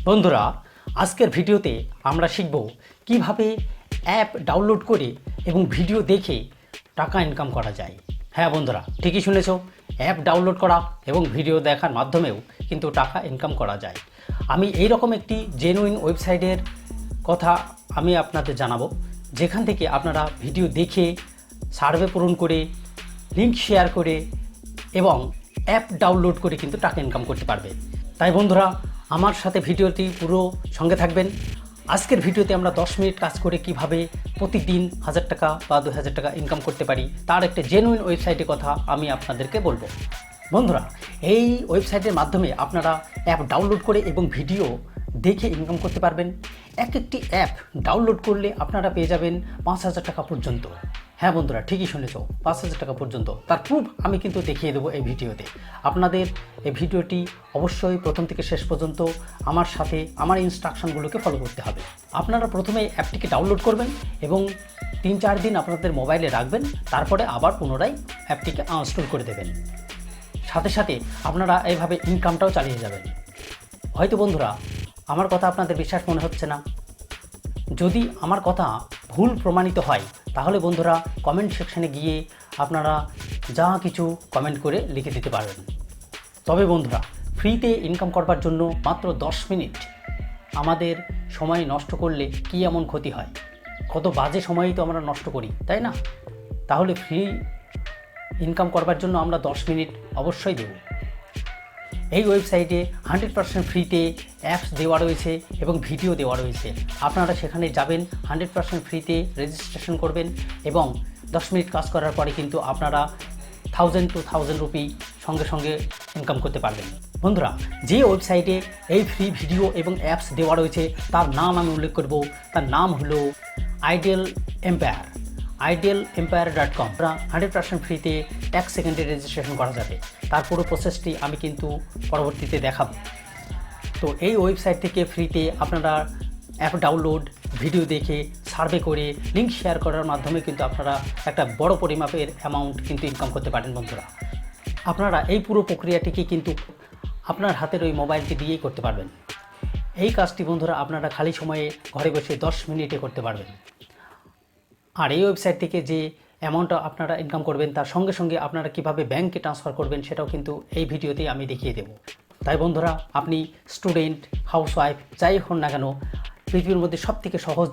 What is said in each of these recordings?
বন্ধুরা, আজকের ভিডিওতে আমরা শিখব কিভাবে অ্যাপ ডাউনলোড করে এবং ভিডিও দেখে টাকা ইনকাম করা যায়। হ্যাঁ বন্ধুরা, ঠিকই শুনেছো, অ্যাপ ডাউনলোড করা এবং ভিডিও দেখার মাধ্যমেও কিন্তু টাকা ইনকাম করা যায়। আমি এই রকম একটি জেনুইন ওয়েবসাইটের কথা আমি আপনাদের জানাবো, যেখান থেকে আপনারা ভিডিও দেখে সার্ভে পূরণ করে লিঙ্ক শেয়ার করে এবং অ্যাপ ডাউনলোড করে কিন্তু টাকা ইনকাম করতে পারবে। তাই বন্ধুরা, আমার সাথে ভিডিওটি পুরো সঙ্গে থাকবেন। আজকের ভিডিওতে আমরা 10 মিনিট কাজ করে কিভাবে প্রতিদিন 1000 টাকা বা 2000 টাকা ইনকাম করতে পারি তার একটা জেনুইন ওয়েবসাইটের কথা আমি আপনাদেরকে বলবো। বন্ধুরা, এই ওয়েবসাইটের মাধ্যমে আপনারা অ্যাপ ডাউনলোড করে এবং ভিডিও দেখে ইনকাম করতে পারবেন। একটি অ্যাপ ডাউনলোড করলে আপনারা পেয়ে যাবেন 5000 টাকা পর্যন্ত। হ্যাঁ বন্ধুরা, ঠিকই শুনেছ, 5000 টাকা পর্যন্ত। তার প্রুফ আমি কিন্তু দেখিয়ে দেবো এই ভিডিওতে। আপনাদের এই ভিডিওটি অবশ্যই প্রথম থেকে শেষ পর্যন্ত আমার সাথে আমার ইনস্ট্রাকশনগুলোকে ফলো করতে হবে। আপনারা প্রথমে অ্যাপটিকে ডাউনলোড করবেন এবং 3-4 দিন আপনাদের মোবাইলে রাখবেন, তারপরে আবার পুনরায় অ্যাপটিকে আনইনস্টল করে দেবেন। সাথে সাথে আপনারা এইভাবে ইনকামটাও চালিয়ে যাবেন। হয়তো বন্ধুরা, আমার কথা আপনাদের বিশ্বাস মনে হচ্ছে না। যদি আমার কথা ভুল প্রমাণিত হয় তাহলে বন্ধুরা কমেন্ট সেকশানে গিয়ে আপনারা যা কিছু কমেন্ট করে লিখে দিতে পারবেন। তবে বন্ধুরা, ফ্রিতে ইনকাম করবার জন্য মাত্র 10 মিনিট আমাদের সময় নষ্ট করলে কি এমন ক্ষতি হয়? কত বাজে সময়ই তো আমরা নষ্ট করি, তাই না? তাহলে ফ্রি ইনকাম করবার জন্য আমরা 10 মিনিট অবশ্যই দেব। এই ওয়েবসাইটে 100% ফ্রিতে অ্যাপস দেওয়া রয়েছে এবং ভিডিও দেওয়া রয়েছে। আপনারা সেখানে যাবেন, 100% ফ্রিতে রেজিস্ট্রেশন করবেন এবং 10 মিনিট কাজ করার পরে কিন্তু আপনারা 1000 to 1000 রুপি সঙ্গে সঙ্গে ইনকাম করতে পারবেন। বন্ধুরা, যে ওয়েবসাইটে এই ফ্রি ভিডিও এবং অ্যাপস দেওয়া রয়েছে তার নাম আমি উল্লেখ করব। তার নাম হলো আইডিয়াল এম্পায়ার, idealeempire.com। 100% ফ্রিতে 1 সেকেন্ডে রেজিস্ট্রেশন করা যাবে। তার পুরো প্রসেসটি আমি কিন্তু পরবর্তীতে দেখাবো। তো এই ওয়েবসাইট থেকে ফ্রিতে আপনারা অ্যাপ ডাউনলোড, ভিডিও দেখে সার্ভে করে লিঙ্ক শেয়ার করার মাধ্যমে কিন্তু আপনারা একটা বড় পরিমাপের অ্যামাউন্ট কিন্তু ইনকাম করতে পারেন। বন্ধুরা, আপনারা এই পুরো প্রক্রিয়াটিকে কিন্তু আপনার হাতের ওই মোবাইলটি দিয়েই করতে পারবেন। এই কাজটি বন্ধুরা আপনারা খালি সময়ে ঘরে বসে 10 মিনিটে করতে পারবেন। আর এই ওয়েবসাইট থেকে যে অ্যামাউন্টটা আপনারা ইনকাম করবেন তার সঙ্গে সঙ্গে আপনারা কিভাবে ব্যাংকে ট্রান্সফার করবেন সেটাও কিন্তু এই ভিডিওতেই আমি দেখিয়ে দেব। তাই বন্ধুরা, আপনি স্টুডেন্ট, হাউসওয়াইফ, যাই হন না কেন, পৃথিবীর মধ্যে সবথেকে সহজ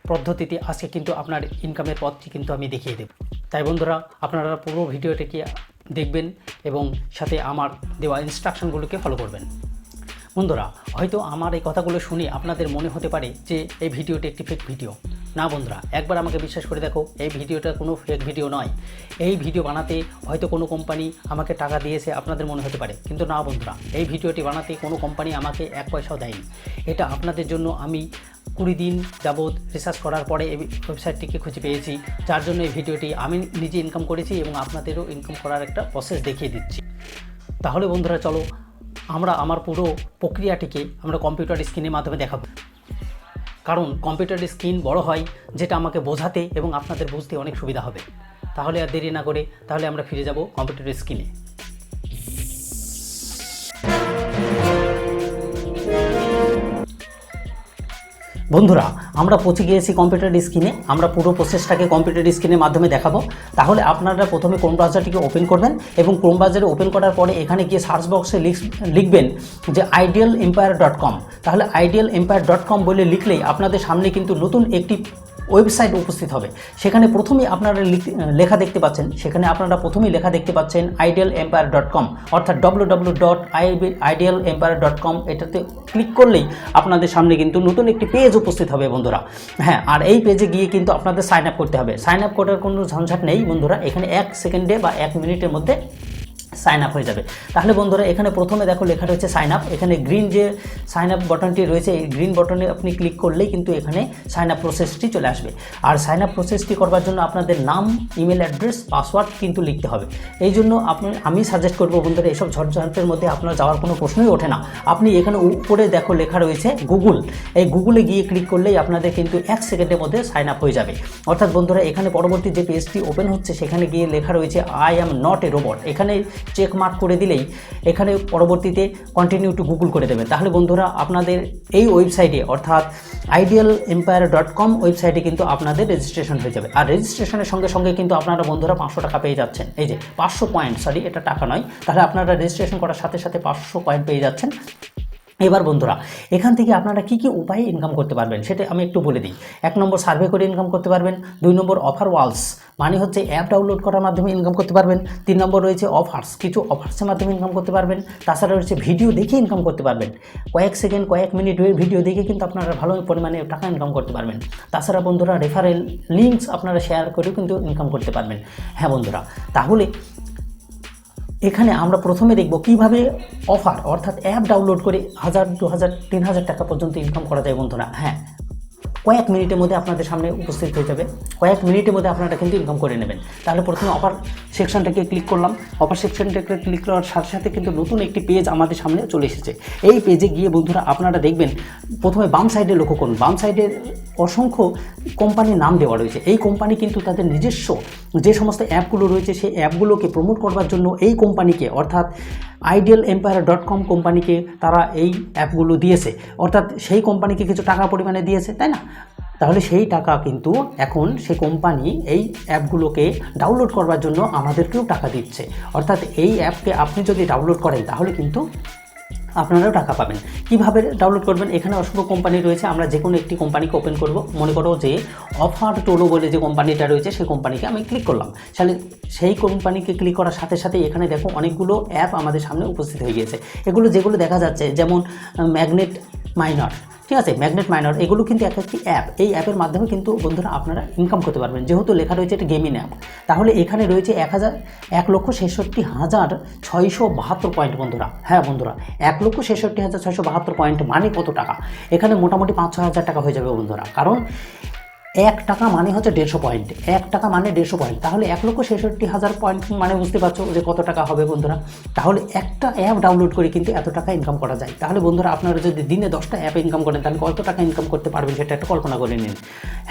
পদ্ধতিতে আজকে কিন্তু আপনার ইনকামের পথটি কিন্তু আমি দেখিয়ে দেব। তাই বন্ধুরা, আপনারা পুরো ভিডিওটিকে দেখবেন এবং সাথে আমার দেওয়া ইনস্ট্রাকশনগুলোকে ফলো করবেন। বন্ধুরা, হয়তো আমার এই কথাগুলো শুনে আপনাদের মনে হতে পারে যে এই ভিডিওটি একটি ফেক ভিডিও। না বন্ধুরা, একবার আমাকে বিশ্বাস করে দেখো, এই ভিডিওটা কোনো ফেক ভিডিও নয়। এই ভিডিও বানাতে হয়তো কোনো কোম্পানি আমাকে টাকা দিয়েছে আপনাদের মনে হতে পারে, কিন্তু না বন্ধুরা, এই ভিডিওটি বানাতে কোনো কোম্পানি আমাকে 1 পয়সাও দেয়নি। এটা আপনাদের জন্য আমি 20 দিন যাবৎ রিসার্চ করার পরে এই ওয়েবসাইটটিকে খুঁজে পেয়েছি, যার জন্য এই ভিডিওটি আমি নিজে ইনকাম করেছি এবং আপনাদেরও ইনকাম করার একটা প্রসেস দেখিয়ে দিচ্ছি। তাহলে বন্ধুরা চলো আমরা আমার পুরো প্রক্রিয়াটিকে আমরা কম্পিউটার স্ক্রিনের মাধ্যমে দেখাবো। কারণ কম্পিউটার স্ক্রিন বড় হয়, যেটা আমাকে বোঝাতে এবং আপনাদের বুঝতে অনেক সুবিধা হবে। তাহলে আর দেরি না করে তাহলে আমরা ফিরে যাব কম্পিউটার স্ক্রিনে। বন্ধুরা, আমরা পৌঁছে গিয়েছি কম্পিউটার স্ক্রিনে। আমরা পুরো প্রসেসটাকে কম্পিউটার স্ক্রিনের মাধ্যমে দেখাবো। তাহলে আপনারা প্রথমে ক্রোম ব্রাউজারটিকে ওপেন করবেন এবং ক্রোম ব্রাউজারে ওপেন করার পরে এখানে গিয়ে সার্চ বক্সে লিখবেন যে idealeempire.com। তাহলে idealeempire.com বলে লিখলেই আপনাদের সামনে কিন্তু নতুন একটি ওয়েবসাইট উপস্থিত হবে। সেখানে প্রথমেই আপনারা লেখা দেখতে পাচ্ছেন, idealeempire.com অর্থাৎ www.idealeempire.com। এটাতে ক্লিক করলেই আপনাদের সামনে কিন্তু নতুন একটি পেজ উপস্থিত হবে বন্ধুরা। হ্যাঁ, আর এই পেজে গিয়ে কিন্তু আপনাদের সাইন আপ করতে হবে। সাইন আপ করার কোনো ঝঞ্ঝাট নেই বন্ধুরা, এখানে 1 সেকেন্ডে বা 1 মিনিটের মধ্যে সাইন আপ হয়ে যাবে। তাহলে বন্ধুরা, এখানে প্রথমে দেখো লেখা রয়েছে সাইন আপ। এখানে গ্রিন যে সাইন আপ বাটনটি রয়েছে, এই গ্রিন বাটনে আপনি ক্লিক করলেই কিন্তু এখানে সাইন আপ প্রসেসটি চলে আসবে। আর সাইন আপ প্রসেসটি করবার জন্য আপনাদের নাম, ইমেল অ্যাড্রেস, পাসওয়ার্ড কিন্তু লিখতে হবে। এই জন্য আমি সাজেস্ট করবো বন্ধুরা, এসব ঝঞ্ঝাটের মধ্যে আপনার যাওয়ার কোনো প্রশ্নই ওঠে না। আপনি এখানে উপরে দেখো লেখা রয়েছে গুগল, এই গুগলে গিয়ে ক্লিক করলেই আপনাদের কিন্তু 1 সেকেন্ডের মধ্যে সাইন আপ হয়ে যাবে। অর্থাৎ বন্ধুরা, এখানে পরবর্তী যে পেজটি ওপেন হচ্ছে সেখানে গিয়ে লেখা রয়েছে I am not a robot. এখানে চেক মার্ক করে দিলেই এখানে পরবর্তীতে কন্টিনিউ টু গুগল করে দেবেন। তাহলে বন্ধুরা আপনাদের এই ওয়েবসাইটে অর্থাৎ idealempire.com ওয়েবসাইটে কিন্তু আপনাদের রেজিস্ট্রেশন হয়ে যাবে। আর রেজিস্ট্রেশনের সঙ্গে সঙ্গে কিন্তু আপনারা বন্ধুরা 500 টাকা পেয়ে যাচ্ছেন। এই যে 500 পয়েন্ট, সরি এটা টাকা নয়, তাহলে আপনারা রেজিস্ট্রেশন করার সাথে সাথে 500 পয়েন্ট পেয়ে যাচ্ছেন। এবার বন্ধুরা এখান থেকে আপনারা কি কি উপায়ে ইনকাম করতে পারবেন সেটা আমি একটু বলে দিই। 1 নম্বর সার্ভে করে ইনকাম করতে পারবেন। 2 নম্বর অফার ওয়ালস, মানে হচ্ছে অ্যাপ ডাউনলোড করার মাধ্যমে ইনকাম করতে পারবেন। 3 নম্বর রয়েছে অফার্স, কিছু অফার্সের মাধ্যমে ইনকাম করতে পারবেন। তাছাড়া রয়েছে ভিডিও দেখে ইনকাম করতে পারবেন, কয়েক সেকেন্ড কয়েক মিনিটের ভিডিও দেখে কিন্তু আপনারা ভালো পরিমাণে টাকা ইনকাম করতে পারবেন। তাছাড়া বন্ধুরা রেফারেল লিঙ্কস আপনারা শেয়ার করেও কিন্তু ইনকাম করতে পারবেন। হ্যাঁ বন্ধুরা, তাহলে এখানে আমরা প্রথমে দেখব কিভাবে অফার অর্থাৎ অ্যাপ ডাউনলোড করে 1000, 2000, 3000 টাকা পর্যন্ত ইনকাম করা যায় বন্ধুরা। হ্যাঁ, কয়েক মিনিটের মধ্যে আপনাদের সামনে উপস্থিত হয়ে যাবে, কয়েক মিনিটের মধ্যে আপনারা কিন্তু ইনকাম করে নেবেন। তাহলে প্রথমে অফার সেকশনটাকে ক্লিক করলাম। অফার সেকশনটাকে ক্লিক করার সাথে সাথে কিন্তু নতুন একটি পেজ আমাদের সামনে চলে এসেছে। এই পেজে গিয়ে বন্ধুরা আপনারা দেখবেন প্রথমে বাম সাইডে লক্ষ্য করুন, বাম সাইডে অসংখ্য কোম্পানির নাম দেওয়া রয়েছে। এই কোম্পানি কিন্তু তাদের নিজস্ব যে সমস্ত অ্যাপগুলো রয়েছে সেই অ্যাপগুলোকে প্রমোট করবার জন্য এই কোম্পানিকে অর্থাৎ idealempire.com কোম্পানিকে তারা এই অ্যাপগুলো দিয়েছে, অর্থাৎ সেই কোম্পানিকে কিছু টাকা পরিমাণে দিয়েছে, তাই না? তাহলে সেই টাকা কিন্তু এখন সেই কোম্পানি এই অ্যাপগুলোকে ডাউনলোড করবার জন্য আমাদেরকেও টাকা দিচ্ছে। অর্থাৎ এই অ্যাপকে আপনি যদি ডাউনলোড করেন তাহলে কিন্তু আপনারাও টাকা পাবেন। কিভাবে ডাউনলোড করবেন? এখানে অসংখ্য কোম্পানি রয়েছে, আমরা যে কোনো একটি কোম্পানিকে ওপেন করব। মনে করো যে অফার টোলো বলে যে কোম্পানিটা রয়েছে সেই কোম্পানিকে আমি ক্লিক করলাম। তাহলে সেই কোম্পানিকে ক্লিক করার সাথে সাথে এখানে দেখো অনেকগুলো অ্যাপ আমাদের সামনে উপস্থিত হয়ে গিয়েছে। এগুলো যেগুলো দেখা যাচ্ছে যেমন ম্যাগনেট মাইনার, ঠিক আছে, ম্যাগনেট মাইনার, এগুলো কিন্তু এক একটি অ্যাপ। এই অ্যাপের মাধ্যমে কিন্তু বন্ধুরা আপনারা ইনকাম করতে পারবেন, যেহেতু লেখা রয়েছে এটা গেমিং অ্যাপ। তাহলে এখানে রয়েছে 1,66,672 পয়েন্ট বন্ধুরা। হ্যাঁ বন্ধুরা, 1,66,672 পয়েন্ট মানে কত টাকা? এখানে মোটামুটি 5-6 হাজার টাকা হয়ে যাবে বন্ধুরা, কারণ 1 টাকা মানে হচ্ছে 150 পয়েন্ট, 1 টাকা মানে 150 পয়েন্ট, তাহলে 1,66,000 পয়েন্ট মানে বুঝতে পারছো যে কত টাকা হবে বন্ধুরা। তাহলে একটা অ্যাপ ডাউনলোড করে কিন্তু এত টাকা ইনকাম করা যায়। তাহলে বন্ধুরা আপনারা যদি দিনে 10টা অ্যাপ ইনকাম করেন তাহলে কত টাকা ইনকাম করতে পারবেন সেটা একটা কল্পনা করে নিন।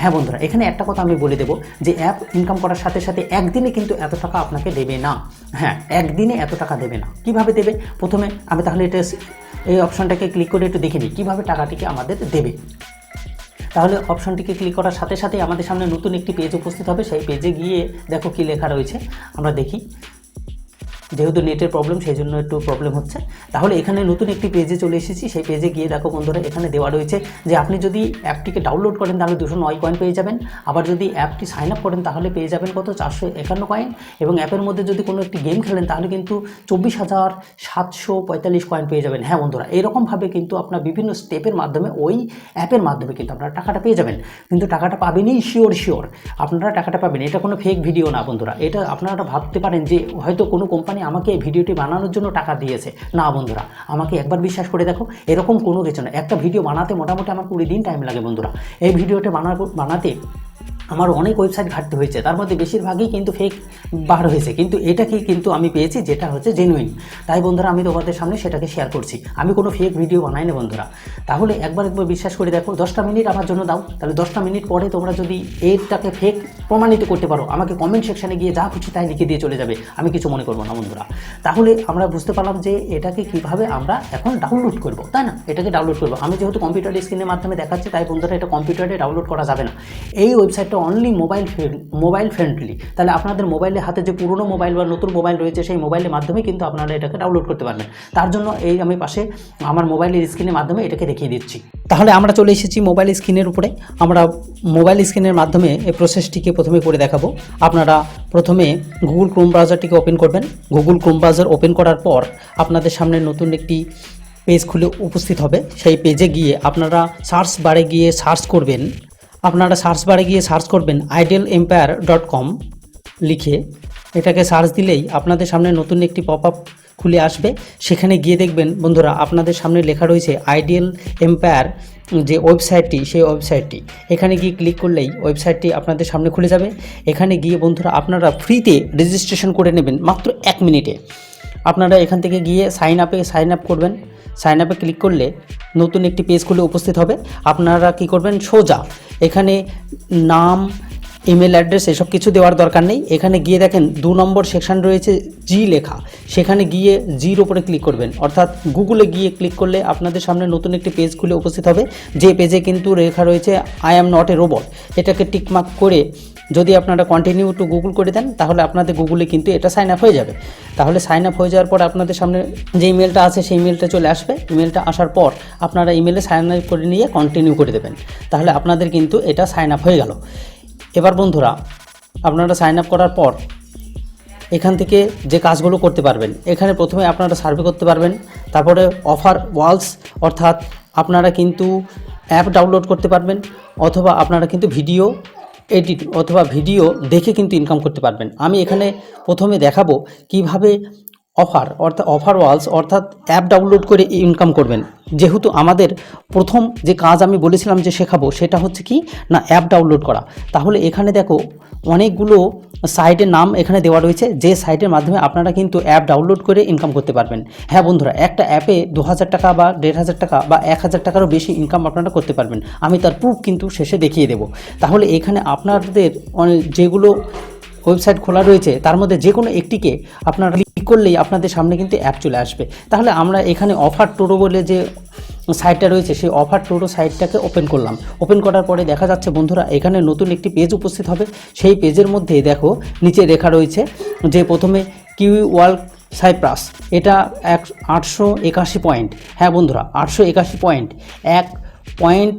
হ্যাঁ বন্ধুরা, এখানে একটা কথা আমি বলে দেবো যে অ্যাপ ইনকাম করার সাথে সাথে একদিনে কিন্তু এত টাকা আপনাকে দেবে না। হ্যাঁ, একদিনে এত টাকা দেবে না। কিভাবে দেবে? প্রথমে আমি তাহলে এটা এই অপশনটাকে ক্লিক করে একটু দেখে নিই কীভাবে টাকাটিকে আমাদের দেবে। তাহলে অপশনটিকে ক্লিক করার সাথে সাথে আমাদের সামনে নতুন একটি পেজ উপস্থিত হবে। সেই পেজে গিয়ে দেখো কি লেখা রয়েছে, আমরা দেখি। যেহেতু নেটের প্রবলেম সেই জন্য একটু প্রবলেম হচ্ছে। তাহলে এখানে নতুন একটি পেজে চলে এসেছি। সেই পেজে গিয়ে দেখো বন্ধুরা এখানে দেওয়া রয়েছে যে আপনি যদি অ্যাপটিকে ডাউনলোড করেন তাহলে 209 কয়েন পেয়ে যাবেন। আবার যদি অ্যাপটি সাইন আপ করেন তাহলে পেয়ে যাবেন কত? 451 কয়েন। এবং অ্যাপের মধ্যে যদি কোনো একটি গেম খেলেন তাহলে কিন্তু 24,745 কয়েন পেয়ে যাবেন। হ্যাঁ বন্ধুরা, এরকমভাবে কিন্তু আপনার বিভিন্ন স্টেপের মাধ্যমে ওই অ্যাপের মাধ্যমে কিন্তু আপনারা টাকাটা পেয়ে যাবেন। কিন্তু টাকাটা পাবেনই শিওর আপনারা টাকাটা পাবেন। এটা কোনো ফেক ভিডিও না বন্ধুরা। এটা আপনারা ভাবতে পারেন যে হয়তো কোনো কোম্পানি আমাকে এই ভিডিওটি বানানোর জন্য টাকা দিয়েছে। না বন্ধুরা, আমাকে একবার বিশ্বাস করে দেখো, এরকম কোনো কিছু না। একটা ভিডিও বানাতে মোটামুটি আমার 20 দিন টাইম লাগে বন্ধুরা। এই ভিডিওটা বানাতে আমার অনেক ওয়েবসাইট ঘাটতে হয়েছে, তার মধ্যে বেশিরভাগই কিন্তু ফেক বার হয়েছে, কিন্তু এটাকে কিন্তু আমি পেয়েছি যেটা হচ্ছে জেনুইন। তাই বন্ধুরা আমি তোমাদের সামনে সেটাকে শেয়ার করছি। আমি কোনো ফেক ভিডিও বানাই না বন্ধুরা। তাহলে একবার বিশ্বাস করে দেখো। 10টা মিনিট আমার জন্য দাও, তাহলে 10টা মিনিট পরে তোমরা যদি এটাকে ফেক প্রমাণিত করতে পারো আমাকে কমেন্ট সেকশানে গিয়ে যা খুশি তাই লিখে দিয়ে চলে যাবে, আমি কিছু মনে করবো না বন্ধুরা। তাহলে আমরা বুঝতে পারলাম যে এটাকে কিভাবে আমরা এখন ডাউনলোড করব, তাই না? এটাকে ডাউনলোড করবো। আমি যেহেতু কম্পিউটার স্ক্রিনের মাধ্যমে দেখাচ্ছি তাই বন্ধুরা এটা কম্পিউটারে ডাউনলোড করা যাবে না। এই ওয়েবসাইটটা অনলি মোবাইল ফ্রেন্ডলি। তাহলে আপনাদের মোবাইলের হাতে যে পুরনো মোবাইল বা নতুন মোবাইল রয়েছে সেই মোবাইলের মাধ্যমে কিন্তু আপনারা এটাকে ডাউনলোড করতে পারবেন। তার জন্য এই আমি পাশে আমার মোবাইলের স্ক্রিনের মাধ্যমে এটাকে দেখিয়ে দিচ্ছি। তাহলে আমরা চলে এসেছি মোবাইল স্ক্রিনের উপরে। আমরা মোবাইল স্ক্রিনের মাধ্যমে এই প্রসেসটিকে প্রথমে করে দেখাবো। আপনারা প্রথমে গুগল ক্রোম ব্রাউজারটিকে ওপেন করবেন। গুগল ক্রোম ব্রাউজার ওপেন করার পর আপনাদের সামনে নতুন একটি পেজ খুলে উপস্থিত হবে। সেই পেজে গিয়ে আপনারা সার্চ বারে গিয়ে সার্চ করবেন। idealempire.com লিখে এটাকে সার্চ দিলেই আপনাদের সামনে নতুন একটি পপ আপ খুলে আসবে। সেখানে গিয়ে দেখবেন বন্ধুরা আপনাদের সামনে লেখা রয়েছে আইডিয়াল এম্পায়ার যে ওয়েবসাইটটি, সেই ওয়েবসাইটটি। এখানে গিয়ে ক্লিক করলেই ওয়েবসাইটটি আপনাদের সামনে খুলে যাবে। এখানে গিয়ে বন্ধুরা আপনারা ফ্রিতে রেজিস্ট্রেশন করে নেবেন মাত্র 1 মিনিটে। আপনারা এখান থেকে গিয়ে সাইন আপ করবেন। সাইন আপে ক্লিক করলে নতুন একটি পেজ খুলে উপস্থিত হবে। আপনারা কি করবেন? সোজা এখানে নাম, ইমেল অ্যাড্রেস এসব কিছু দেওয়ার দরকার নেই। এখানে গিয়ে দেখেন 2 নম্বর সেকশন রয়েছে জি লেখা, সেখানে গিয়ে জির ওপরে ক্লিক করবেন, অর্থাৎ গুগলে গিয়ে ক্লিক করলে আপনাদের সামনে নতুন একটি পেজ খুলে উপস্থিত হবে। যে পেজে কিন্তু লেখা রয়েছে I am not a robot, এটাকে টিকমার্ক করে যদি আপনারা কন্টিনিউ টু গুগল করে দেন তাহলে আপনাদের গুগলে কিন্তু এটা সাইন আপ হয়ে যাবে। তাহলে সাইন আপ হয়ে যাওয়ার পর আপনাদের সামনে যে ইমেলটা আছে সেই ইমেলটা চলে আসবে। ইমেলটা আসার পর আপনারা ইমেলে সাইন আপ করে নিয়ে কন্টিনিউ করে দেবেন, তাহলে আপনাদের কিন্তু এটা সাইন আপ হয়ে গেল। এবার বন্ধুরা আপনারা সাইন আপ করার পর এখান থেকে যে কাজগুলো করতে পারবেন, এখানে প্রথমে আপনারা সার্ভে করতে পারবেন, তারপরে অফার ওয়ালস অর্থাৎ আপনারা কিন্তু অ্যাপ ডাউনলোড করতে পারবেন, অথবা আপনারা কিন্তু ভিডিও এডিট অথবা ভিডিও দেখে কিন্তু ইনকাম করতে পারবেন। আমি এখানে প্রথমে দেখাবো কিভাবে অফার ওয়ালস অর্থাৎ অ্যাপ ডাউনলোড করে ইনকাম করবেন। যেহেতু আমাদের প্রথম যে কাজ আমি বলেছিলাম যে শেখাবো সেটা হচ্ছে কি না অ্যাপ ডাউনলোড করা। তাহলে এখানে দেখো অনেকগুলো সাইটের নাম এখানে দেওয়া রয়েছে, যে সাইটের মাধ্যমে আপনারা কিন্তু অ্যাপ ডাউনলোড করে ইনকাম করতে পারবেন। হ্যাঁ বন্ধুরা, একটা অ্যাপে 2000 টাকা বা 1500 টাকা বা 1000 টাকারও বেশি ইনকাম আপনারা করতে পারবেন। আমি তার প্রুফ কিন্তু শেষে দেখিয়ে দেব। তাহলে এখানে আপনাদের যেগুলো ওয়েবসাইট খোলা রয়েছে তার মধ্যে যে কোনো একটিকে আপনারা ক্লিক করলেই আপনাদের সামনে কিন্তু অ্যাপ চলে আসবে। তাহলে আমরা এখানে অফার টোটো বলে যে সাইটটা রয়েছে সেই অফার টোটো সাইটটাকে ওপেন করলাম। ওপেন করার পরে দেখা যাচ্ছে বন্ধুরা এখানে নতুন একটি পেজ উপস্থিত হবে। সেই পেজের মধ্যে দেখো নিচে লেখা রয়েছে যে প্রথমে কিউই ওয়ার্ল্ড সাইপ্রাস, এটা 881 পয়েন্ট। হ্যাঁ বন্ধুরা, 881 পয়েন্ট,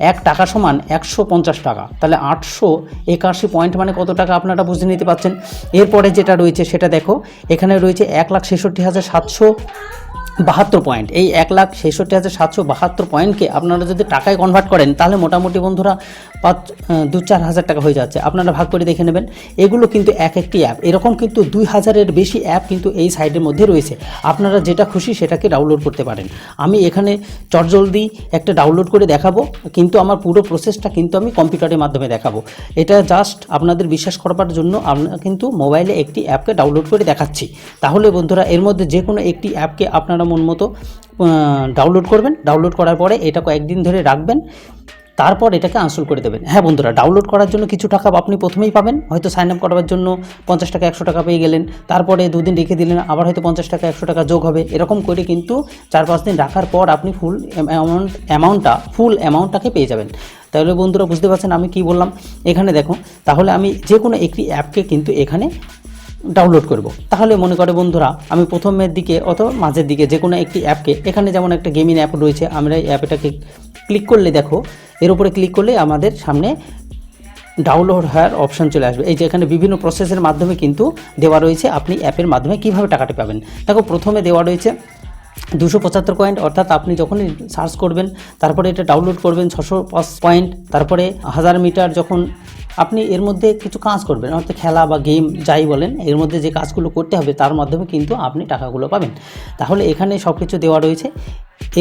1 টাকা সমান 150 টাকা। তাহলে 881 পয়েন্ট মানে কত টাকা আপনারা বুঝে নিতে পারছেন। এরপরে যেটা রয়েছে সেটা দেখো, এখানে রয়েছে 1,66,772 পয়েন্ট। এই 1,66,772 পয়েন্টকে আপনারা যদি টাকায় কনভার্ট করেন তাহলে মোটামুটি বন্ধুরা 2-4 হাজার টাকা হয়ে যাচ্ছে। আপনারা ভাগ করে দেখে নেবেন। এগুলো কিন্তু একটি অ্যাপ, এরকম কিন্তু 2000-এর বেশি অ্যাপ কিন্তু এই সাইটের মধ্যে রয়েছে। আপনারা যেটা খুশি সেটাকে ডাউনলোড করতে পারেন। আমি এখানে চটজলদি একটা ডাউনলোড করে দেখাবো, কিন্তু আমার পুরো প্রসেসটা কিন্তু আমি কম্পিউটারের মাধ্যমে দেখাবো। এটা জাস্ট আপনাদের বিশ্বাস করবার জন্য আমরা কিন্তু মোবাইলে একটি অ্যাপকে ডাউনলোড করে দেখাচ্ছি। তাহলে বন্ধুরা এর মধ্যে যে কোনো একটি অ্যাপকে আপনারা মন মতো ডাউনলোড করবেন। ডাউনলোড করার পরে এটা কয়েকদিন ধরে রাখবেন, তারপর এটাকে আনস্টল করে দেবেন। হ্যাঁ বন্ধুরা, ডাউনলোড করার জন্য কিছু টাকা আপনি প্রথমেই পাবেন, হয়তো সাইন আপ করার জন্য 50 টাকা 100 টাকা পেয়ে গেলেন, তারপরে 2 দিন রেখে দিলেন, আবার হয়তো 50 টাকা 100 টাকা যোগ হবে। এরকম করে কিন্তু 4-5 দিন রাখার পর আপনি ফুল অ্যামাউন্টটাকে পেয়ে যাবেন। তাহলে বন্ধুরা বুঝতে পারছেন আমি কি বললাম। এখানে দেখো, তাহলে আমি যে কোনো একটি অ্যাপকে কিন্তু এখানে ডাউনলোড করব। তাহলে মনে করে বন্ধুরা আমি প্রথমের দিকে অথবা মাঝের দিকে যে কোনো একটি অ্যাপকে, এখানে যেমন একটা গেমিং অ্যাপ রয়েছে, আমরা এই অ্যাপটাকে ক্লিক করলে দেখো এর উপরে ক্লিক করলে আমাদের সামনে ডাউনলোড হওয়ার অপশান চলে আসবে। এই যে এখানে বিভিন্ন প্রসেসের মাধ্যমে কিন্তু দেওয়া রয়েছে আপনি অ্যাপের মাধ্যমে কীভাবে টাকাটা পাবেন। দেখো প্রথমে দেওয়া রয়েছে 275 পয়েন্ট, অর্থাৎ আপনি যখনই সার্চ করবেন তারপরে এটা ডাউনলোড করবেন 605 পয়েন্ট। তারপরে 1000 মিটার যখন আপনি এর মধ্যে কিছু কাজ করবেন, অর্থাৎ খেলা বা গেম যাই বলেন, এর মধ্যে যে কাজগুলো করতে হবে তার মাধ্যমে কিন্তু আপনি টাকাগুলো পাবেন। তাহলে এখানে সব কিছু দেওয়া রয়েছে।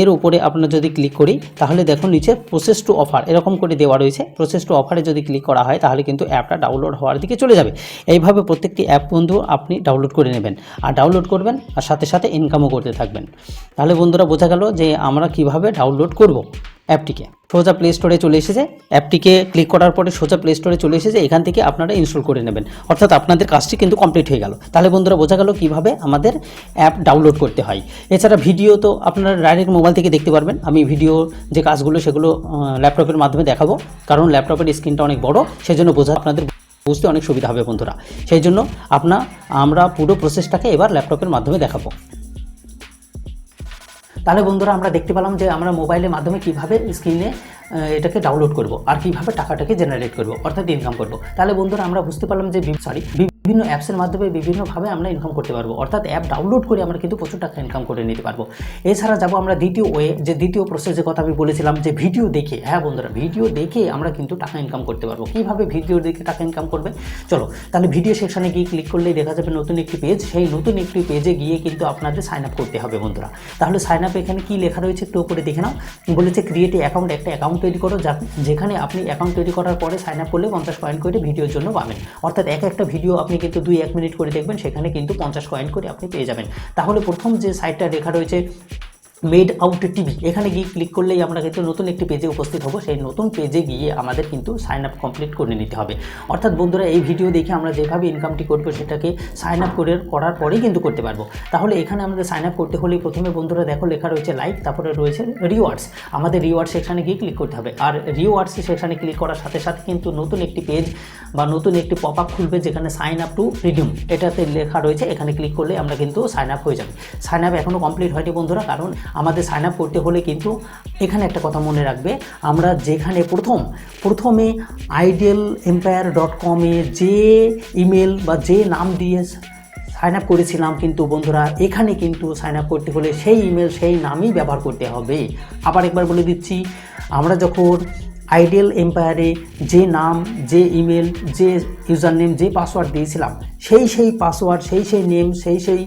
এর উপরে আপনার যদি ক্লিক করি তাহলে দেখুন নিচে প্রসেস টু অফার এরকম করে দেওয়া রয়েছে। প্রসেস টু অফারে যদি ক্লিক করা হয় তাহলে কিন্তু অ্যাপটা ডাউনলোড হওয়ার দিকে চলে যাবে। এইভাবে প্রত্যেকটি অ্যাপ বন্ধু আপনি ডাউনলোড করে নেবেন, আর ডাউনলোড করবেন আর সাথে সাথে ইনকামও করতে থাকবেন। তাহলে বন্ধুরা বোঝা গেল যে আমরা কিভাবে ডাউনলোড করব অ্যাপটিকে। সোজা প্লে স্টোরে চলে এসেছে, অ্যাপটিকে ক্লিক করার পরে সোজা প্লে স্টোরে চলে এসেছে, এখান থেকে আপনারা ইনস্টল করে নেবেন, অর্থাৎ আপনাদের কাজটি কিন্তু কমপ্লিট হয়ে গেল। তাহলে বন্ধুরা বোঝা গেল কিভাবে আমাদের অ্যাপ ডাউনলোড করতে হয়। এছাড়া ভিডিও তো আপনারা ডাইরেক্ট মোবাইল থেকে দেখতে পারবেন। আমি ভিডিও যে কাজগুলো সেগুলো ল্যাপটপের মাধ্যমে দেখাবো, কারণ ল্যাপটপের স্ক্রিনটা অনেক বড়, সেজন্য আপনাদের বুঝতে অনেক সুবিধা হবে বন্ধুরা। সেই জন্য আমরা পুরো প্রসেসটাকে এবার ল্যাপটপের মাধ্যমে দেখাবো। তাহলে বন্ধুরা আমরা দেখতে পেলাম যে আমরা মোবাইলের মাধ্যমে কিভাবে স্ক্রিনে এটাকে ডাউনলোড করব আর কিভাবে টাকাটাকে জেনারেট করব, অর্থাৎ ইনকাম করব। তাহলে বন্ধুরা আমরা বুঝতে পারলাম যে বিভিন্ন অ্যাপসের মাধ্যমে বিভিন্নভাবে আমরা ইনকাম করতে পারবো, অর্থাৎ অ্যাপ ডাউনলোড করে আমরা কিন্তু প্রচুর টাকা ইনকাম করে নিতে পারবো। এছাড়া যাবো আমরা দ্বিতীয় প্রসেসের কথা আমি বলেছিলাম যে ভিডিও দেখে। হ্যাঁ বন্ধুরা, ভিডিও দেখে আমরা কিন্তু টাকা ইনকাম করতে পারবো। কীভাবে ভিডিও দেখে টাকা ইনকাম করবে চলো, তাহলে ভিডিও সেকশানে গিয়ে ক্লিক করলেই দেখা যাবে নতুন একটি পেজ। সেই নতুন একটি পেজে গিয়ে কিন্তু আপনাদের সাইন আপ করতে হবে বন্ধুরা। তাহলে সাইন আপ এখানে কী লেখা রয়েছে একটু করে দেখে নাও। বলেছে ক্রিয়েট অ্যাকাউন্ট, একটা অ্যাকাউন্ট তৈরি করো, যেখানে আপনি অ্যাকাউন্ট তৈরি করার পরে সাইন আপ করলে 50 কয়েন করে ভিডিওর জন্য পাবেন। অর্থাৎ একটা ভিডিও আপনি কিন্তু 2-1 মিনিট করে দেখবেন, সেখানে কিন্তু 50 কয়েন করে আপনি পেয়ে যাবেন। তাহলে প্রথম যে সাইটটা লেখা রয়েছে মেড আউট টিভি, এখানে গিয়ে ক্লিক করলেই আমরা কিন্তু নতুন একটি পেজে উপস্থিত হব। সেই নতুন পেজে গিয়ে আমাদের কিন্তু সাইন আপ কমপ্লিট করে নিতে হবে। অর্থাৎ বন্ধুরা এই ভিডিও দেখে আমরা যেভাবে ইনকামটি করবো সেটাকে সাইন আপ করার পরেই কিন্তু করতে পারবো। তাহলে এখানে আমাদের সাইন আপ করতে হলে প্রথমে বন্ধুরা দেখো লেখা রয়েছে লাইক, তারপরে রয়েছে রিওয়ার্ডস। আমাদের রিওয়ার্ড সেকশানে গিয়ে ক্লিক করতে হবে। আর রিওয়ার্ডস সেকশানে ক্লিক করার সাথে সাথে কিন্তু নতুন একটি পেজ বা নতুন একটি পপ আপ খুলবে যেখানে সাইন আপ টু রিডিউম এটাতে লেখা রয়েছে। এখানে ক্লিক করলে আমরা কিন্তু সাইন আপ হয়ে যাবে। সাইন আপ এখনও কমপ্লিট হয়নি বন্ধুরা, কারণ আমাদের সাইন আপ করতে হলে কিন্তু এখানে একটা কথা মনে রাখবে, আমরা যেখানে প্রথমে idealempire.com যে ইমেল বা যে নাম দিয়ে সাইন আপ করেছিলাম, কিন্তু বন্ধুরা এখানে কিন্তু সাইন আপ করতে হলে সেই ইমেল সেই নামই ব্যবহার করতে হবে। আবার একবার বলে দিচ্ছি, আমরা যখন আইডিয়াল এম্পায়ারে যে নাম, যে ইমেল, যে ইউজার নেম, যে পাসওয়ার্ড দিয়েছিলাম সেই পাসওয়ার্ড, সেই নেম, সেই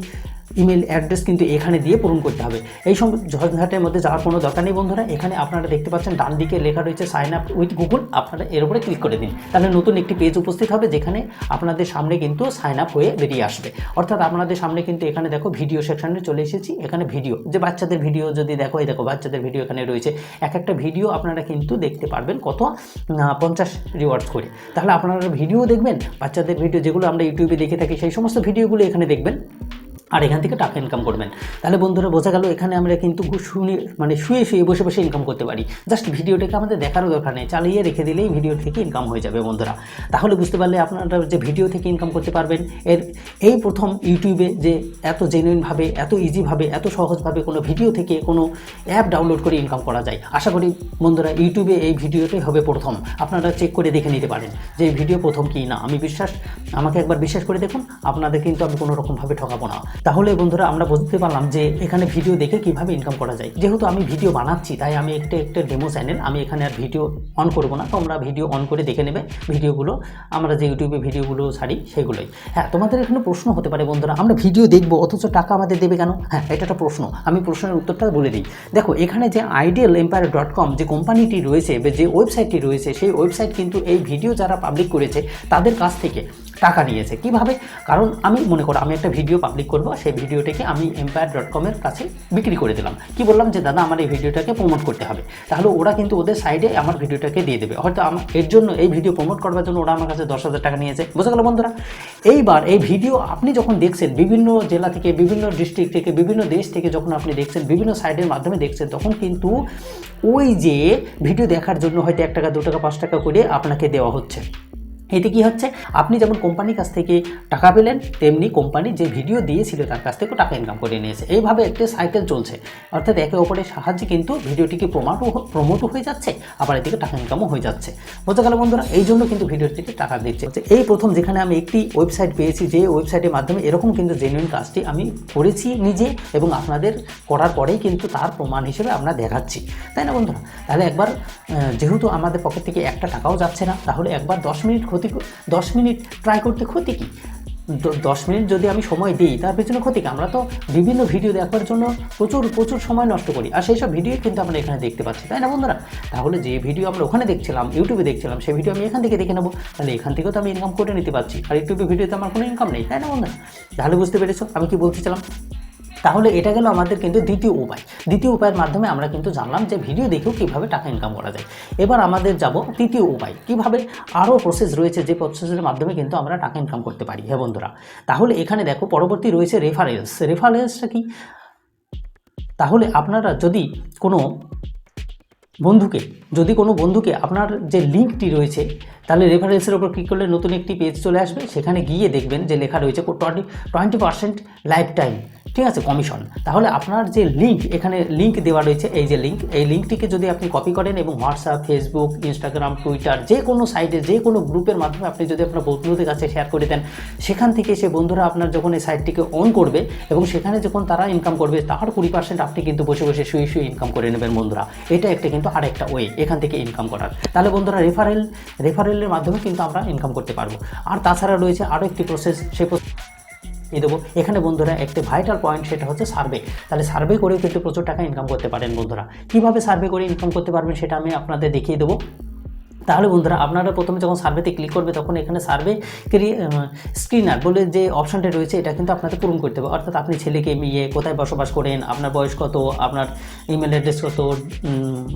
ইমেল অ্যাড্রেস কিন্তু এখানে দিয়ে পূরণ করতে হবে। এই সব ঝঞ্ঝাটের মধ্যে যাওয়ার কোনো দরকার নেই বন্ধুরা। এখানে আপনারা দেখতে পাচ্ছেন ডান দিকে লেখা রয়েছে সাইন আপ উইথ গুগল, আপনারা এর উপরে ক্লিক করে দিন। তাহলে নতুন একটি পেজ উপস্থিত হবে যেখানে আপনাদের সামনে কিন্তু সাইন আপ হয়ে বেরিয়ে আসবে। অর্থাৎ আপনাদের সামনে কিন্তু এখানে দেখো ভিডিও সেকশানে চলে এসেছি। এখানে ভিডিও, যে বাচ্চাদের ভিডিও যদি দেখো, এই দেখো বাচ্চাদের ভিডিও এখানে রয়েছে। এক একটা ভিডিও আপনারা কিন্তু দেখতে পারবেন কত 50 রিওয়ার্ডস করে। তাহলে আপনারা ভিডিও দেখবেন, বাচ্চাদের ভিডিও যেগুলো আমরা ইউটিউবে দেখে থাকি সেই সমস্ত ভিডিওগুলো এখানে দেখবেন আর এখান থেকে টাকা ইনকাম করবেন। তাহলে বন্ধুরা বোঝা গেল, এখানে আমরা কিন্তু শুয়ে বসে ইনকাম করতে পারি। জাস্ট ভিডিওটাকে আমাদের দেখারও দরকার নেই, চালিয়ে রেখে দিলেই ভিডিও থেকে ইনকাম হয়ে যাবে বন্ধুরা। তাহলে বুঝতে পারলে আপনারা যে ভিডিও থেকে ইনকাম করতে পারবেন, এই প্রথম ইউটিউবে যে এত জেনুইনভাবে, এত ইজিভাবে, এত সহজভাবে কোনো ভিডিও থেকে কোনো অ্যাপ ডাউনলোড করে ইনকাম করা যায়। আশা করি বন্ধুরা ইউটিউবে এই ভিডিওটাই হবে প্রথম। আপনারা চেক করে দেখে নিতে পারেন যে এই ভিডিও প্রথম কি না। আমাকে একবার বিশ্বাস করে দেখুন, আপনাদের কিন্তু আমি কোনো রকমভাবে ঠকাবো না। তাহলে বন্ধুরা আমরা বুঝতে পারলাম যে এখানে ভিডিও দেখে কিভাবে ইনকাম করা যায়। যেহেতু আমি ভিডিও বানাচ্ছি তাই আমি একটা ডেমো চ্যানেল, আমি এখানে আর ভিডিও অন করব না। তোমরা ভিডিও অন করে দেখে নেবে ভিডিওগুলো, আমরা যে ইউটিউবে ভিডিওগুলো ছাড়ি সেগুলোই। হ্যাঁ, তোমাদের এখানে প্রশ্ন হতে পারে বন্ধুরা, আমরা ভিডিও দেখবো অথচ টাকা আমাদের দেবে কেন? হ্যাঁ, এটা একটা প্রশ্ন। আমি প্রশ্নের উত্তরটা বলে দিই। দেখো, এখানে যে idealempire.com যে কোম্পানিটি রয়েছে বা যে ওয়েবসাইটটি রয়েছে, সেই ওয়েবসাইট কিন্তু এই ভিডিও যারা পাবলিক করেছে তাদের কাছ থেকে টাকা নিয়েছে। কিভাবে? কারণ আমি মনে করো আমি একটা ভিডিও পাবলিক করব, সেই ভিডিওটাকে আমি empire.com এর কাছে বিক্রি করে দিলাম। কি বললাম যে দাদা আমার এই ভিডিওটাকে প্রমোট করতে হবে, তাহলে ওরা কিন্তু ওদের সাইডে আমার ভিডিওটাকে দিয়ে দেবে। হয়তো এর জন্য এই ভিডিও প্রমোট করবার জন্য ওরা আমার কাছে 10,000 টাকা নিয়েছে। বোঝা গেল বন্ধুরা? এইবার এই ভিডিও আপনি যখন দেখছেন, বিভিন্ন জেলা থেকে, বিভিন্ন ডিস্ট্রিক্ট থেকে, বিভিন্ন দেশ থেকে যখন আপনি দেখছেন, বিভিন্ন সাইডের মাধ্যমে দেখছেন, তখন কিন্তু ওই যে ভিডিও দেখার জন্য হয়তো 1 টাকা 2 টাকা 5 টাকা করে আপনাকে দেওয়া হচ্ছে। এতে কি হচ্ছে, আপনি যেমন কোম্পানির কাছ থেকে টাকা পেলেন, তেমনি কোম্পানি যে ভিডিও দিয়েছিল তার কাছ থেকেও টাকা ইনকাম করে নিয়েছে। এইভাবে একটা সাইকেল চলছে। অর্থাৎ একে অপরের সাহায্যে কিন্তু ভিডিওটিকে প্রমোটও হয়ে যাচ্ছে, আবার এদিকে টাকা ইনকামও হয়ে যাচ্ছে। বোঝা গেল বন্ধুরা? এই জন্য কিন্তু ভিডিওটিকে টাকা দিচ্ছে। এই প্রথম যেখানে আমি একটি ওয়েবসাইট পেয়েছি, যে ওয়েবসাইটের মাধ্যমে এরকম কিন্তু জেনুইন কাজটি আমি করেছি নিজে, এবং আপনাদের করার পরেই কিন্তু তার প্রমাণ হিসেবে আমরা দেখাচ্ছি, তাই না বন্ধুরা? তাহলে একবার যেহেতু আমাদের পকেট থেকে একটা টাকাও যাচ্ছে না, তাহলে একবার 10 মিনিট ট্রাই করতে ক্ষতি কি? 10 মিনিট যদি আমি সময় দিই তার পেছনে ক্ষতি কি? আমরা তো বিভিন্ন ভিডিও দেখার জন্য প্রচুর সময় নষ্ট করি, আর সেই সব ভিডিও কিন্তু আমরা এখানে দেখতে পাচ্ছি, তাই না বন্ধুরা? তাহলে যে ভিডিও আমরা ওখানে দেখছিলাম, ইউটিউবে দেখছিলাম, সেই ভিডিও আমি এখান থেকে দেখে নেবো। তাহলে এখান থেকেও তো আমি ইনকাম করে নিতে পারছি, আর ইউটিউবে ভিডিওতে আমার কোনো ইনকাম নেই, তাই না বন্ধুরা? তাহলে বুঝতে পেরেছো আমি কি বলতেছিলাম? তাহলে এটা গেল আমাদের কিন্তু দ্বিতীয় উপায়ের মাধ্যমে আমরা কিন্তু জানলাম যে ভিডিও দেখেও কীভাবে টাকা ইনকাম করা যায়। এবার আমাদের যাব তৃতীয় উপায়, কীভাবে আরও প্রসেস রয়েছে, যে প্রসেসের মাধ্যমে কিন্তু আমরা টাকা ইনকাম করতে পারি। হ্যাঁ বন্ধুরা, তাহলে এখানে দেখো পরবর্তী রয়েছে রেফারেন্সটা কি? তাহলে আপনারা যদি কোনো বন্ধুকে আপনার যে লিঙ্কটি রয়েছে, তাহলে রেফারেন্সের ওপর ক্লিক করলে নতুন একটি পেজ চলে আসবে। সেখানে গিয়ে দেখবেন যে লেখা রয়েছে 20% লাইফ টাইম, ঠিক আছে, কমিশন। তাহলে আপনার যে লিঙ্ক, এখানে লিঙ্ক দেওয়া রয়েছে, এই যে লিঙ্ক, এই লিঙ্কটিকে যদি আপনি কপি করেন এবং হোয়াটসঅ্যাপ, ফেসবুক, ইনস্টাগ্রাম, টুইটার, যে কোনো সাইটে, যে কোনো গ্রুপের মাধ্যমে আপনি যদি আপনার বন্ধুদের কাছে শেয়ার করে দেন, সেখান থেকে সে বন্ধুরা আপনার যখন এই সাইটটিকে অন করবে এবং সেখানে যখন তারা ইনকাম করবে, তার 20% আপনি কিন্তু বসে শুয়ে ইনকাম করে নেবেন বন্ধুরা। এটা একটা কিন্তু আরেকটা ওয়ে এখান থেকে ইনকাম করার। তাহলে বন্ধুরা রেফারেলের মাধ্যমে কিন্তু আমরা ইনকাম করতে পারবো। আর তাছাড়া রয়েছে আরও একটি প্রসেস, সেই দেবো এখানে বন্ধুরা একটা ভাইটাল পয়েন্ট, সেটা হচ্ছে সার্ভে। তাহলে সার্ভে করেও কিন্তু প্রচুর টাকা ইনকাম করতে পারেন বন্ধুরা। কীভাবে সার্ভে করে ইনকাম করতে পারবেন সেটা আমি আপনাদের দেখিয়ে দেবো। তাহলে বন্ধুরা আপনারা প্রথমে যখন সার্ভেতে ক্লিক করবে তখন এখানে সার্ভে স্ক্রিনার বলে যে অপশানটা রয়েছে এটা কিন্তু আপনাদের পূরণ করতে হবে। অর্থাৎ আপনি ছেলেকে মেয়ে কোথায় বসবাস করেন, আপনার বয়স কত, আপনার ইমেল অ্যাড্রেস কত,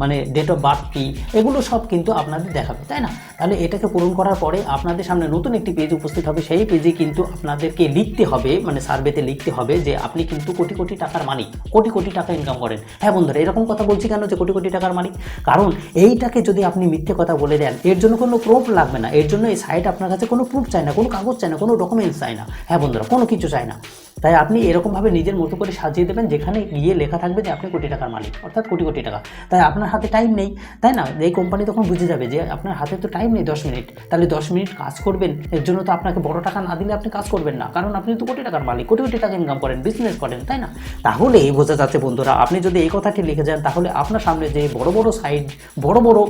মানে ডেট অফ বার্থ কী, এগুলো সব কিন্তু আপনাদের দেখাবে, তাই না? তাহলে এটাকে পূরণ করার পরে আপনাদের সামনে নতুন একটি পেজ উপস্থিত হবে। সেই পেজে কিন্তু আপনাদেরকে লিখতে হবে, মানে সার্ভেতে লিখতে হবে যে আপনি কিন্তু কোটি কোটি টাকার মালিক, কোটি কোটি টাকা ইনকাম করেন। হ্যাঁ বন্ধুরা, এরকম কথা বলছি কেন যে কোটি কোটি টাকার মালিক? কারণ এইটাকে যদি আপনি মিথ্যে কথা বলে দেন, এর জন্য কোনো প্রুফ লাগবে না। এর জন্য এই সাইট আপনার কাছে কোনো প্রুফ চায় না, কোনো কাগজ চায় না, কোনো ডকুমেন্টস চায় না। হ্যাঁ বন্ধুরা, কোনো কিছু চায় না। তাই আপনি এরকমভাবে নিজের মতো করে সাজিয়ে দেবেন যেখানে গিয়ে লেখা থাকবে যে আপনি কোটি টাকার মালিক, অর্থাৎ কোটি কোটি টাকা। তাই আপনার হাতে টাইম নেই, তাই না? এই কোম্পানি তখন বুঝে যাবে যে আপনার হাতে তো টাইম নেই 10 মিনিট, তাহলে 10 মিনিট কাজ করবেন। এর জন্য তো আপনাকে বড় টাকা না দিলে আপনি কাজ করবেন না, কারণ আপনি তো কোটি টাকার মালিক, কোটি কোটি টাকা ইনকাম করেন, বিজনেস করেন, তাই না? তাহলে বোঝা যাচ্ছে বন্ধুরা, আপনি যদি এই কথাটি লিখে যান তাহলে আপনার সামনে যে বড় বড় সাইট, বড় বড়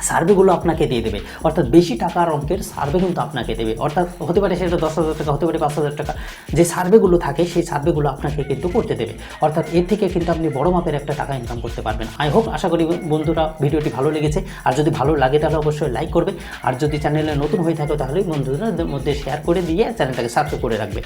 সার্ভেগুলো আপনাকে দিয়ে দেবে। অর্থাৎ বেশি টাকার অঙ্কের সার্ভে কিন্তু আপনাকে দেবে। অর্থাৎ হতে পারে সেটা 10,000 টাকা, হতে পারে 5,000 টাকা। যে সার্ভেগুলো থাকে সেই সার্ভেগুলো আপনাকে কিন্তু করতে দেবে। অর্থাৎ এর থেকে কিন্তু আপনি বড় মাপের একটা টাকা ইনকাম করতে পারবেন। আই হোপ, আশা করি বন্ধুরা ভিডিওটি ভালো লেগেছে। আর যদি ভালো লাগে তাহলে অবশ্যই লাইক করবে। আর যদি চ্যানেলে নতুন হয়ে থাকে তাহলে বন্ধুদের মধ্যে শেয়ার করে দিয়ে চ্যানেলটাকে সাবস্ক্রাইব করে রাখবে।